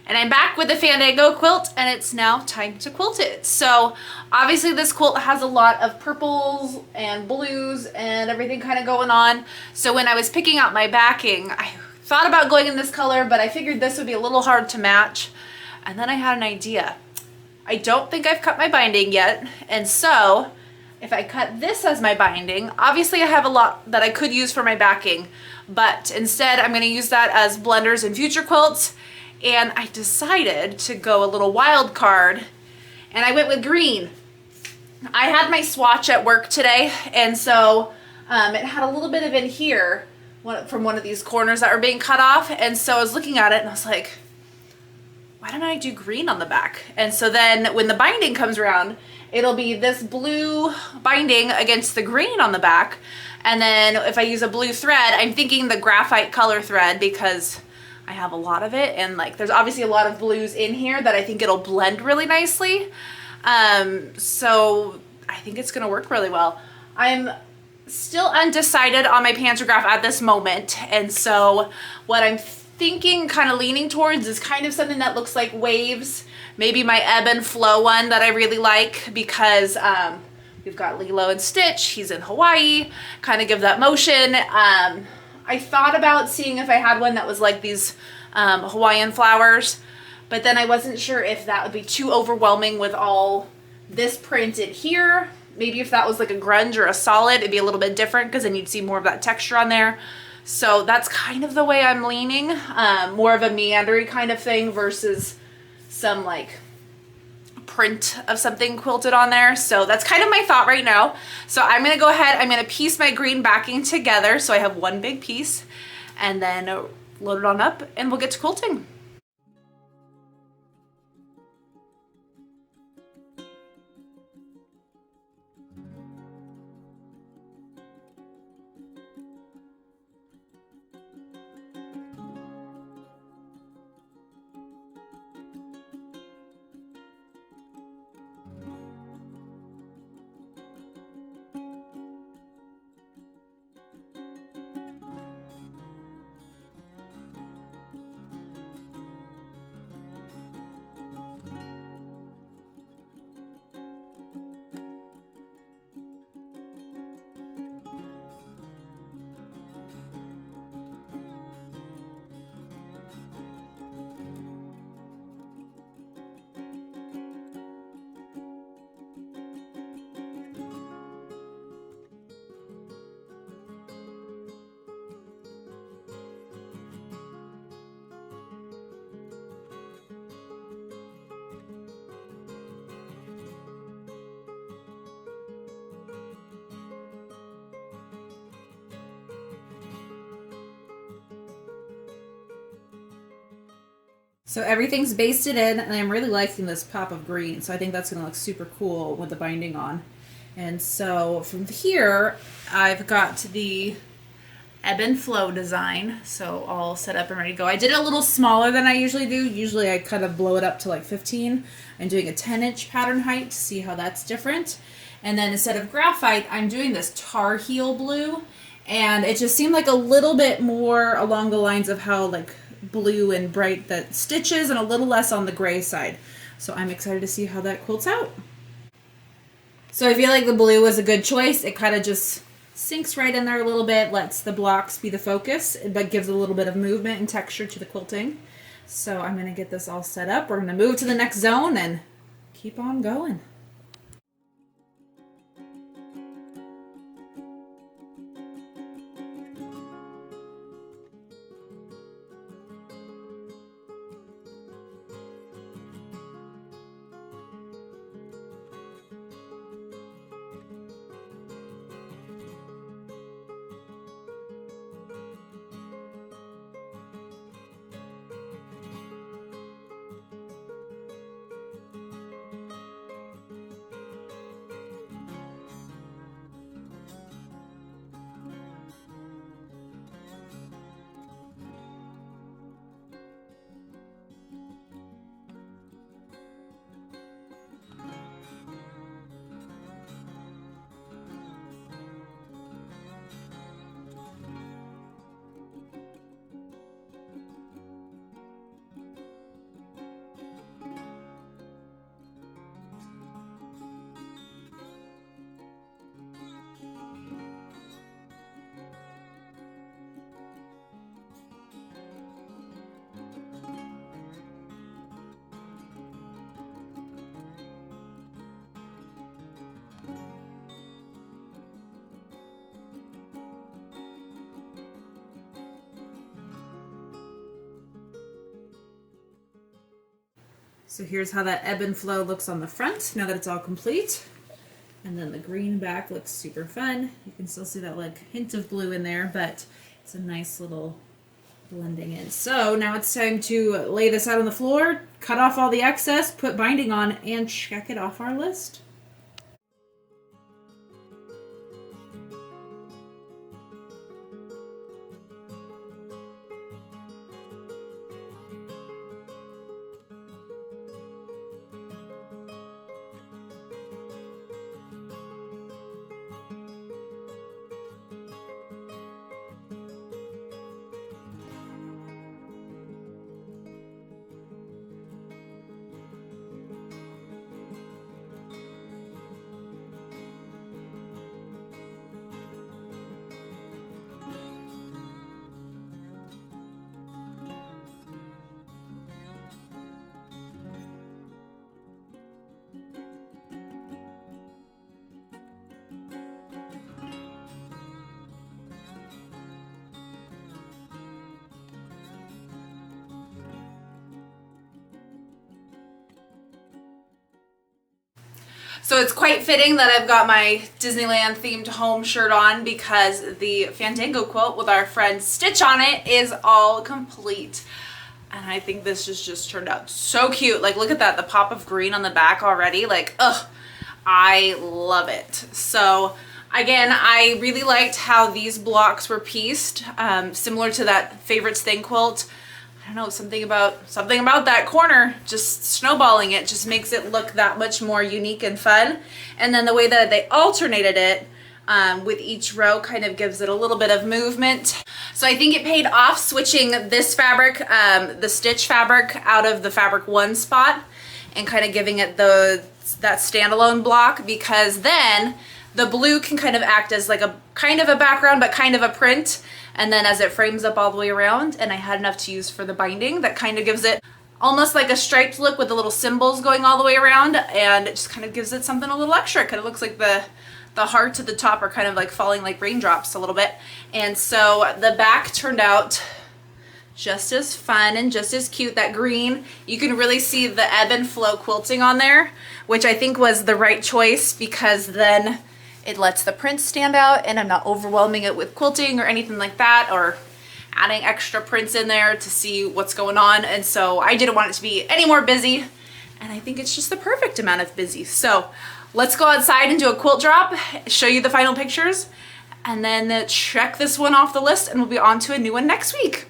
And I'm back with the Fandango quilt, and it's now time to quilt it. So obviously this quilt has a lot of purples and blues and everything kind of going on. So when I was picking out my backing, I thought about going in this color, but I figured this would be a little hard to match. And then I had an idea. I don't think I've cut my binding yet, and so if I cut this as my binding, obviously I have a lot that I could use for my backing, but instead I'm going to use that as blenders in future quilts. And I decided to go a little wild card, and I went with green. I had my swatch at work today, and so it had a little bit of in here from one of these corners that were being cut off, and so I was looking at it and I was like, why don't I do green on the back? And so then when the binding comes around, it'll be this blue binding against the green on the back. And then if I use a blue thread, I'm thinking the graphite color thread, because I have a lot of it, and like there's obviously a lot of blues in here that I think it'll blend really nicely. So I think it's gonna work really well. I'm still undecided on my pantograph at this moment, and so what I'm thinking, kind of leaning towards, is kind of something that looks like waves. Maybe my ebb and flow one that I really like, because we've got Lilo and Stitch, he's in Hawaii, kind of give that motion. I thought about seeing if I had one that was like these Hawaiian flowers, but then I wasn't sure if that would be too overwhelming with all this printed here. Maybe if that was like a grunge or a solid, it'd be a little bit different, because then you'd see more of that texture on there. So that's kind of the way I'm leaning, more of a meandering kind of thing versus some like print of something quilted on there. So that's kind of my thought right now. So I'm gonna go ahead, I'm gonna piece my green backing together so I have one big piece, and then load it on up and we'll get to quilting. So everything's basted in, and I'm really liking this pop of green, so I think that's going to look super cool with the binding on. And so from here, I've got the ebb and flow design, so all set up and ready to go. I did it a little smaller than I usually do. Usually I kind of blow it up to like 15. I'm doing a 10-inch pattern height to see how that's different. And then instead of graphite, I'm doing this Tar Heel blue, and it just seemed like a little bit more along the lines of how like blue and bright that stitches, and a little less on the gray side. So I'm excited to see how that quilts out. So I feel like the blue was a good choice. It kind of just sinks right in there a little bit, lets the blocks be the focus, but gives a little bit of movement and texture to the quilting. So I'm going to get this all set up. We're going to move to the next zone and keep on going. So here's how that ebb and flow looks on the front now that it's all complete. And then the green back looks super fun. You can still see that like hint of blue in there, but it's a nice little blending in. So now it's time to lay this out on the floor, cut off all the excess, put binding on, and check it off our list. So it's quite fitting that I've got my Disneyland themed home shirt on because the Fandango quilt with our friend Stitch on it is all complete. And I think this just turned out so cute. Like, look at that, the pop of green on the back already. Like, ugh, I love it. So again, I really liked how these blocks were pieced, similar to that Favorites Thing quilt. I don't know, something about that corner, just snowballing it just makes it look that much more unique and fun. And then the way that they alternated it with each row kind of gives it a little bit of movement. So I think it paid off switching this fabric, the stitch fabric, out of the fabric one spot and kind of giving it that standalone block, because then the blue can kind of act as like a kind of a background but kind of a print, and then as it frames up all the way around, and I had enough to use for the binding, that kind of gives it almost like a striped look with the little symbols going all the way around, and it just kind of gives it something a little extra. It kind of looks like the hearts at the top are kind of like falling like raindrops a little bit. And so the back turned out just as fun and just as cute. That green, you can really see the ebb and flow quilting on there, which I think was the right choice, because then it lets the print stand out and I'm not overwhelming it with quilting or anything like that, or adding extra prints in there to see what's going on. And so I didn't want it to be any more busy, and I think it's just the perfect amount of busy. So let's go outside and do a quilt drop, show you the final pictures, and then check this one off the list, and we'll be on to a new one next week.